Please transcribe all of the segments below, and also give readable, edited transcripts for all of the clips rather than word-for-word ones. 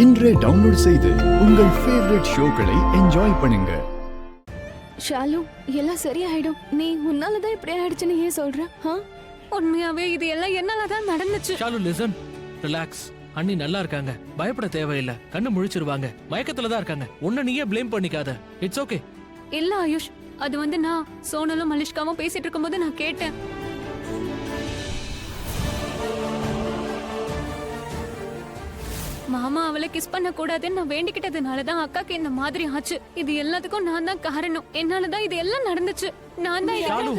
இன்றே டவுன்லோட் செய்து உங்கள் ஃபேவரட் ஷோக்களை என்ஜாய் பண்ணுங்க. ஷாலு, எல்லாம் சரியாயிடும். நீ உன்னாலதான் இப்படி ஆயிடுச்சுன்னு ஏன் சொல்ற? உண்மையாவே இது எல்லாம் என்னாலதான் நடந்துச்சு. Shalu listen, relax. அண்ணி நல்லா இருக்காங்க, பயப்பட தேவையில்லை. கண்ணு முழிச்சிருவாங்க, மயக்கத்துல தான் இருக்காங்க. உன்னை நீயே ப்ளேம் பண்ணிக்காத. It's okay. இல்ல ஆயுஷ், அது நான் சோனலும் மலிஷ்காவும் பேசிட்டு இருக்கும்போது நான் கேட்டேன். மாமா அவளை கிஸ் பண்ண கூடாதுன்னு நான் வேண்டிக்கிட்டதுனாலதான் அக்காக்கு இந்த மாதிரி ஆச்சு. இது எல்லாத்துக்கும் நான் தான் காரணம். என்னாலதான் இது எல்லாம் நடந்துச்சு. நான் தான் ஷாலு,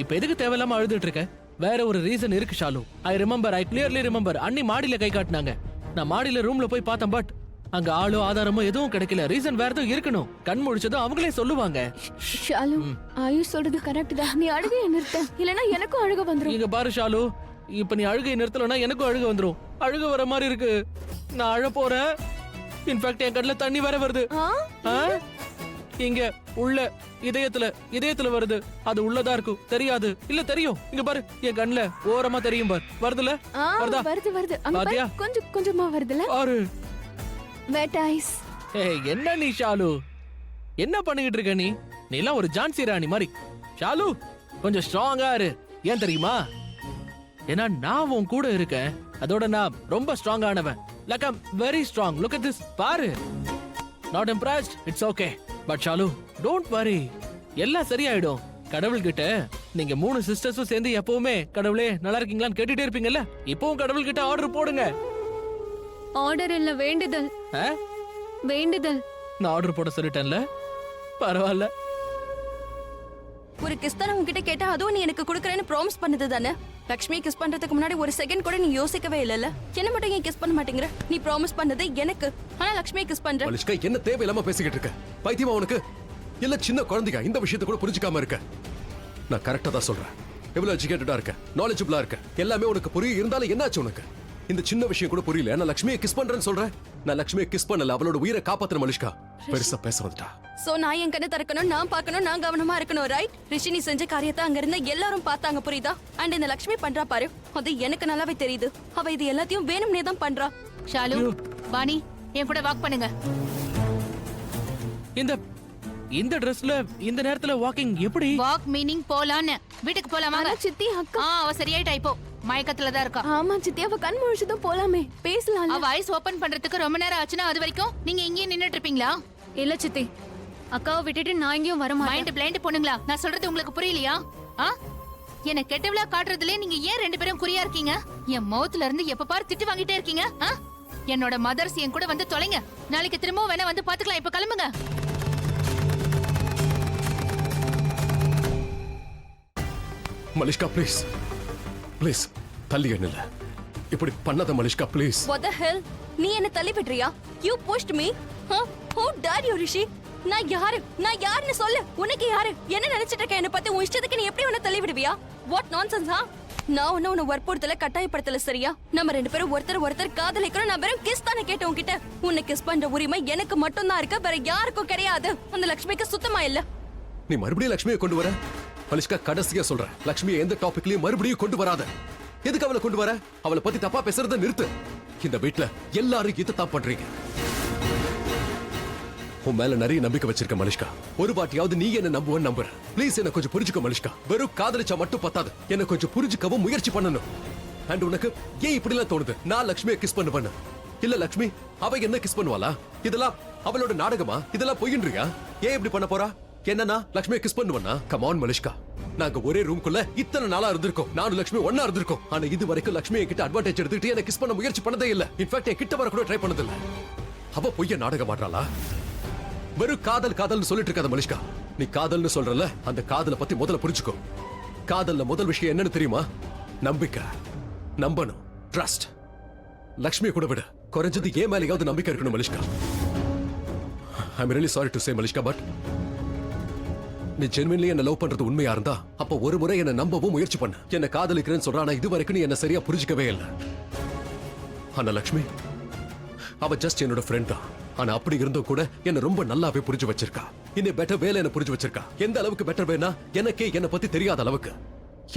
இப்ப எதுக்கு தேவையில்லாம அழுதுட்டு இருக்க? வேற ஒரு ரீசன் இருக்கு ஷாலு. ஐ கிளியர்லி ரிமெம்பர். அண்ணி மாடியில கை காட்டினாங்க. நான் மாடியில ரூம்ல போய் பார்த்தேன். பட் அங்க ஆளோ ஆதாரமோ எதுவும் கிடைக்கல. ரீசன் வேற எதுவும் இருக்கணும். கண் முழிச்சதும் அவங்களே சொல்லுவாங்க. ஷாலு, ஆயுஷ் சொல்றது கரெக்ட் தான். நீ அழுகைய நிறுத்த, இல்லனா எனக்கும் அழுக வந்துரும். இங்க பாரு ஷாலு, இப்ப நீ அழுகையை நிறுத்தலனா எனக்கும் அழுக வந்துரும். அழுக வர மாதிரி இருக்கு. நான் அழ போறேன். இன்ஃபேக்ட் என் கண்ணுல தண்ணி வேற வருது. இங்க உள்ள இதயத்துல வருது. அது உள்ளதா இருக்கும். தெரியாது இல்ல, தெரியும். இங்க பாரு, என் கண்ணுல ஓரமா தெரியும் பாரு. வருதுல? வருது. அங்க கொஞ்சமா வருதுல? பாரு. வெட் ஐஸ். என்ன நீ ஷாலு, என்ன பண்ணிட்டு இருக்க நீ? நீ எல்லாம் ஒரு ஜான்சி ராணி மாதிரி. ஷாலு, கொஞ்சம் ஸ்ட்ராங்கா இரு. ஏன் தெரியுமா? ஏன்னா நான் உன் கூட இருக்கேன். அதோட நான் ரொம்ப ஸ்ட்ராங் ஆனவன். Like I'm very strong. Look at this. பாரு. Not impressed? It's okay. But Shalu, don't worry. எல்லாம் சரியாயிடும். கடவுள்கிட்ட நீங்க 3 சிஸ்டர்ஸும் சேர்ந்து எப்பவுமே கடவுளே நல்லா இருக்கீங்களான்னு கேட்டுட்டே இருப்பீங்கல்ல. இப்பவும் கடவுள்கிட்ட ஆர்டர் போடுங்க. ஆர்டர் இல்ல, வேண்டுதல். வேண்டுதல். நான் ஆர்டர் போட சொல்லிட்டேன்ல. பரவாயில்ல. ஒரு கிஸ் தான உன்கிட்ட கேட்டா அதுவும் நீ எனக்கு கொடுக்கறேன்னு ப்ராமிஸ் பண்ணது தானே? லக்ஷ்மி கிஸ் பண்றதுக்கு முன்னாடி ஒரு செகண்ட் கூட நீ யோசிக்கவே இல்லல. என்ன மட்டும் ஏன் கிஸ் பண்ண மாட்டேங்கற? நீ ப்ராமிஸ் பண்ணது எனக்கு, ஆனா லக்ஷ்மி கிஸ் பண்ற. மலிஷ்கா, என்ன தேவையில்லாம பேசிக்கிட்டு இருக்க? பைத்தியமா உனக்கு? இல்ல சின்ன குழந்தைங்க இந்த விஷயத்தை கூட புரிஞ்சுக்காம இருக்க. நான் கரெக்டா தான் சொல்றேன். எவ்வளவு எஜுகேட்டடா இருக்க, நாலேஜபிளா இருக்க, எல்லாமே உனக்கு புரியும். இருந்தாலும் என்னாச்சு உனக்கு? இந்த சின்ன விஷயம் கூட புரியல. நான் லக்ஷ்மியை கிஸ் பண்றேன்னு சொல்றேன். நான் லக்ஷ்மியை கிஸ் பண்ணல, அவளோட உயிரை காப்பாத்துற. மலிஷ்கா பெருசா பேச வந்துட்டா. சோ நான் என் கண்ணை திறக்கணும், நான் பார்க்கணும், நான் கவனமா இருக்கணும், ரைட்? ரிஷி, நீ செஞ்ச காரியத்தை அங்க இருந்த எல்லாரும் பார்த்தாங்க, புரியுதா? அண்ட் இந்த லக்ஷ்மி பண்றா பாரு, அது எனக்கு நல்லாவே தெரியுது. அவ இது எல்லாத்தையும் வேணும்னே தான் பண்றா. ஷாலு, வாணி, என் கூட வாக் பண்ணுங்க. இந்த Dressல இந்த நேரத்துல வாக்கிங் எப்படி? வாக் மீனிங் போலான்னு. வீட்டுக்கு போலாமா? சித்தி, அக்கா அவ சரியாயிட்டா. இப்போ மயக்கத்துல தான் இருக்கா. ஆமா சித்தி, அவ கண் முழிச்சதும் போலாமே, பேசலாம். அவ ஐஸ் ஓபன் பண்றதுக்கு ரொம்ப நேரம் ஆச்சுன்னா அது வரைக்கும் நீங்க இங்கேயே நின்னுட்டு இருப்பீங்களா? இல்ல சித்தி, அக்காவை விட்டுட்டு நான் எங்கேயும் வர மாட்டேன். மைண்ட் பிளைண்ட் பொண்ணுங்களா, நான் சொல்றது உங்களுக்கு புரியலையா? என்ன கெட்டவளா காட்டுறதுல நீங்க ஏன் 2 பேரும் குறியா இருக்கீங்க? என் மவுத்துல இருந்து எப்ப பாரு திட்டு வாங்கிட்டே இருக்கீங்க. என்னோட மதர்ஸ் என் கூட வந்து தொலைங்க. நாளைக்கு திரும்பவும் வேணா வந்து பாத்துக்கலாம். இப்ப கிளம்புங்க. மலிஷ்கா ப்ளீஸ் ப்ளீஸ் தள்ளி என்னல. இப்படி பண்ணாத Malishka please. What the hell? நீ என்ன தள்ளி விட்டுறியா? You pushed me. How dare you, ரிஷி? நான் யாருன்னு சொல்லு. உனக்கு யாரு? என்ன நினைச்சிட்டு இருக்க? என்ன பத்தி உன் இஷ்டத்துக்கு நீ எப்படி உன்னை தள்ளி விடுவியா? What nonsense, நான் உன்னை வற்புறுத்தல, கட்டாயப்படுத்தல, சரியா? நம்ம 2 பேரும் ஒருத்தர் காதலிக்கிறோம். நான் வெறும் கிஸ் தானே கேட்டேன் உன்கிட்ட. உன்னை கிஸ் பண்ற உரிமை எனக்கு மட்டும் தான் இருக்கு, வேற யாருக்கும் கிடையாது. அந்த லக்ஷ்மிக்கு சுத்தமா இல்ல. நீ மறுபடியும் லக்ஷ்மியை கொண்டு வர? மலிஷ்கா, கடைசியா சொல்றேன், லக்ஷ்மியை எந்த டாபிக்லயும் மறுபடியும் கொண்டு வராத. எதுக்கு அவளை கொண்டு வர? அவளை பத்தி தப்பா பேசுறத நிறுத்து. இந்த வீட்ல எல்லாரும் இது தப்பு பண்றீங்க. உன் மேல நிறைய நம்பிக்கை வச்சிருக்க மலிஷ்கா. ஒரு வாட்டியாவது நீ என்ன நம்புவன்னு நம்புற. ப்ளீஸ் என்ன கொஞ்சம் புரிஞ்சுக்க மலிஷ்கா. வெறும் காதலிச்சா மட்டும் பத்தாது, என்ன கொஞ்சம் புரிஞ்சுக்கவும் முயற்சி பண்ணணும். அண்ட் உனக்கு ஏன் இப்படி எல்லாம் தோணுது? நான் லக்ஷ்மியை கிஸ் பண்ணுவேன்னு. இல்ல லக்ஷ்மி அவ என்ன கிஸ் பண்ணுவாளா? இதெல்லாம் அவளோட நாடகமா? இதெல்லாம் பொய்யின்றியா? ஏன் இப்படி பண்ண போறா? என்னன்னா லக்ஷ்மியை கிஸ் பண்ணுவனா? கம் ஆன் மலிஷ்கா, நாங்க ஒரே ரூம்குள்ள இத்தனை நாளா இருந்திருக்கோம். நானும் லக்ஷ்மி ஒண்ணா இருந்திருக்கோம். ஆனா இது வரைக்கும் லக்ஷ்மி என்கிட்ட அட்வான்டேஜ் எடுத்துட்டு என்ன கிஸ் பண்ண முயற்சி பண்ணதே இல்ல. இன்ஃபேக்ட் என் கிட்ட வர கூட ட்ரை பண்ணது இல்ல. அவ பொய்ய நாடகம் ஆடுறாளா? வெறும் காதல்னு சொல்லிட்டு இருக்காத மலிஷ்கா. நீ காதல்னு சொல்றல, அந்த காதலை பத்தி முதல்ல புரிஞ்சுக்கோ. காதல்ல முதல் விஷயம் என்னன்னு தெரியுமா? நம்பிக்கை. நம்பணும், ட்ரஸ்ட். லக்ஷ்மியை கூட விட குறைஞ்சது ஏன் மேலேயாவது நம்பிக்கை இருக்கணும் Malishka. I am really sorry to say Malishka, but நீ ஜென்வின்லி என்ன லவ் பண்றது உண்மையா இருந்தா அப்ப ஒரு முறை என்ன நம்பவும் முயற்சி பண்ண. என்ன காதலிக்கிறேன்னு சொல்றானா இது வரைக்கும் நீ என்ன சரியா புரிஞ்சுக்கவே இல்லை. ஆனா லக்ஷ்மி அவ ஜஸ்ட் என்னோட ஃப்ரெண்ட் தான். ஆனா அப்படி இருந்தும் கூட என்ன ரொம்ப நல்லாவே புரிஞ்சு வச்சிருக்கா. இன்னும் பெட்டர் வேலை என்ன புரிஞ்சு வச்சிருக்கா. எந்த அளவுக்கு பெட்டர் வேனா, எனக்கே என்ன பத்தி தெரியாத அளவுக்கு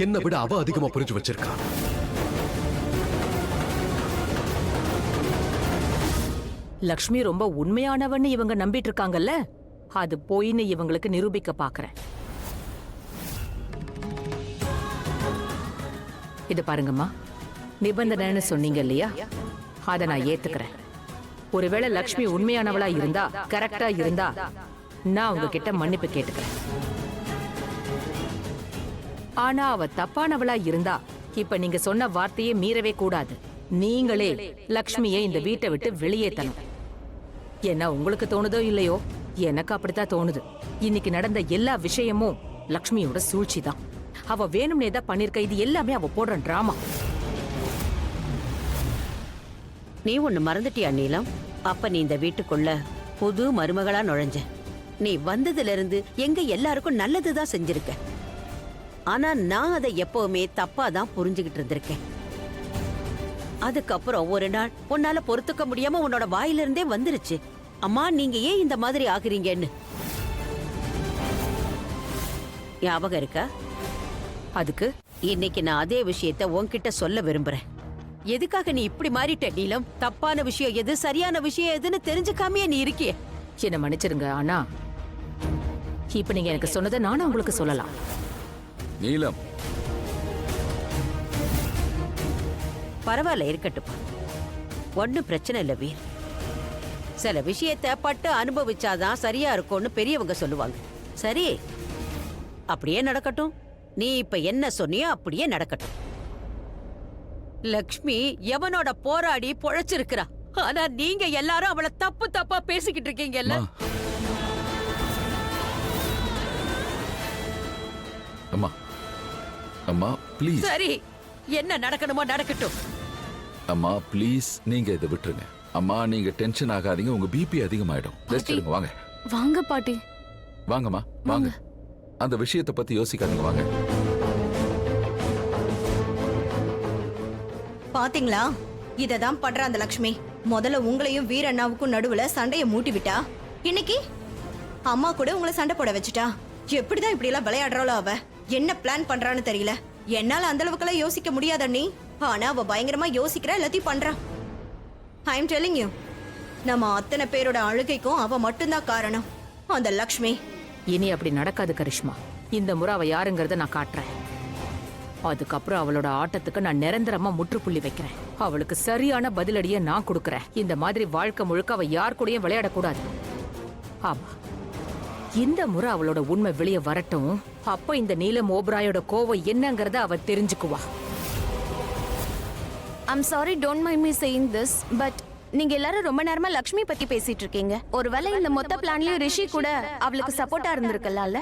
என்ன விட அவ அதிகமா புரிஞ்சு வச்சிருக்கா. லக்ஷ்மி ரொம்ப உண்மையானவன்னு இவங்க நம்பிட்டு இருக்காங்கல்ல, அது பொய்ன்னு இவங்களுக்கு நிரூபிக்க பாக்குறேன். இது பாருங்கம்மா, நிபந்தனைன்னு சொன்னீங்க இல்லையா, அதை நான் ஏத்துக்கிறேன். ஒருவேளை லக்ஷ்மி உண்மையானவளா இருந்தா, கரெக்டா இருந்தா, நான் உங்ககிட்ட மன்னிப்பு கேட்டுக்கிறேன். ஆனா அவ தப்பானவளா இருந்தா, இப்ப நீங்க சொன்ன வார்த்தையே மீறவே கூடாது. நீங்களே லக்ஷ்மியை இந்த வீட்டை விட்டு வெளியேத்தணும். என்ன உங்களுக்கு தோணுதோ இல்லையோ, எனக்கு அப்படித்தான் தோணுது. இன்னைக்கு நடந்த எல்லா விஷயமும் லக்ஷ்மியோட சூழ்ச்சி தான். அவ வேணும்னே தான் பண்ணிருக்க. இது எல்லாமே அவ போடுற டிராமா. நீ ஒண்ணு மறந்துட்டியா நீலம்? அப்ப நீ இந்த வீட்டுக்குள்ள புது மருமகளா நுழைஞ்ச. நீ வந்ததுல இருந்து எங்க எல்லாருக்கும் நல்லதுதான் செஞ்சிருக்க. ஆனா நான் அதை எப்பவுமே தப்பா தான் புரிஞ்சுகிட்டு இருந்திருக்கேன். அதுக்கப்புறம் ஒரு நாள் உன்னால பொறுத்துக்க முடியாம உன்னோட வாயிலிருந்தே வந்துருச்சு, அம்மா நீங்க ஏன் இந்த மாதிரி ஆகுறீங்கன்னு. ஞாபகம் இருக்கா? அதுக்கு இன்னைக்கு நான் அதே விஷயத்த உன்கிட்ட சொல்ல விரும்புறேன். எதுக்காக நீ இப்படி மாறிட்ட நீலம்? தப்பான விஷயம் எது, சரியான விஷயம் எதுன்னு தெரிஞ்சுக்காமையே நீ இருக்கியே. என்ன மன்னிச்சிருங்க, ஆனா இப்ப நீங்க எனக்கு சொன்னதை நானும் உங்களுக்கு சொல்லலாம். நீலம், பரவாயில்ல, இருக்கட்டுப்பா. ஒன்னும் பிரச்சனை இல்ல வீர். சில விஷயத்த பட்டு அனுபவிச்சாதான் சரியா இருக்கும்னு பெரியவங்க சொல்லுவாங்க. சரி, அப்படியே நடக்கட்டும். நீ இப்ப என்ன சொன்னியோ அப்படியே நடக்கட்டும். லக்ஷ்மி எவனோட போராடி பொழைச்சிருக்கிறா. ஆனா நீங்க எல்லாரும் அவளை தப்பு தப்பா பேசிக்கிட்டு இருக்கீங்கல்ல. அம்மா அம்மா ப்ளீஸ். சரி, என்ன நடக்கணுமோ நடக்கட்டும். அம்மா ப்ளீஸ், நீங்க இதை விட்டுருங்க. அம்மா நீங்க டென்ஷன் ஆகாதீங்க, உங்க பிபி அதிகமாயிடும். ரெஸ்ட் எடுங்க. வாங்க வாங்க பாட்டி. வாங்கம்மா வாங்க. அந்த விஷயத்தை பத்தி யோசிக்காதீங்க, வாங்க. பாத்தீங்களா, இததான் பண்ற அந்த லக்ஷ்மி. முதல்ல உங்களையும் வீரண்ணாவுக்கும் நடுவுல சண்டைய மூட்டி விட்டா, இன்னைக்கு அம்மா கூட உங்களை சண்டை போட வச்சுட்டா. எப்படிதான் இப்படி எல்லாம் விளையாடுறாளோ அவ. என்ன பிளான் பண்றான்னு தெரியல. என்னால அந்த அளவுக்கெல்லாம் யோசிக்க முடியாத நீ, ஆனா அவ பயங்கரமா யோசிக்கிறா, எல்லாத்தையும் பண்றா. ஐ எம் டெல்லிங் யூ, நம்ம அத்தனை பேரோட அழுகைக்கும் அவ மட்டும்தான் காரணம், அந்த லக்ஷ்மி. இனி அப்படி நடக்காது கரிஷ்மா. இந்த முறை அவ யாருங்கிறத நான் காட்டுறேன். அதுக்கப்புறம் அவளோட ஆட்டத்துக்கு நான் நிரந்தரமா முற்றுப்புள்ளி வைக்கிறேன். அவளுக்கு சரியான பதிலடியை நான் கொடுக்கறேன். இந்த மாதிரி வாழ்க்கை முழுக்க அவ யார் கூடயும் விளையாடக்கூடாது. ஆமா, இந்த முறை அவளோட உண்மை வெளியே வரட்டும். அப்ப இந்த நீலம் ஓப்ராயோட கோவம் என்னங்கறத அவ தெரிஞ்சுக்குவா. I'm sorry, don't mind me saying this, but நீங்க எல்லாரும் ரொம்ப நேரமா லக்ஷ்மி பத்தி பேசிட்டு இருக்கீங்க. ஒருவேளை இந்த மொத்த பிளான்லயும் ரிஷி கூட அவளுக்கு சப்போர்ட்டா இருந்திருக்கலாம்ல.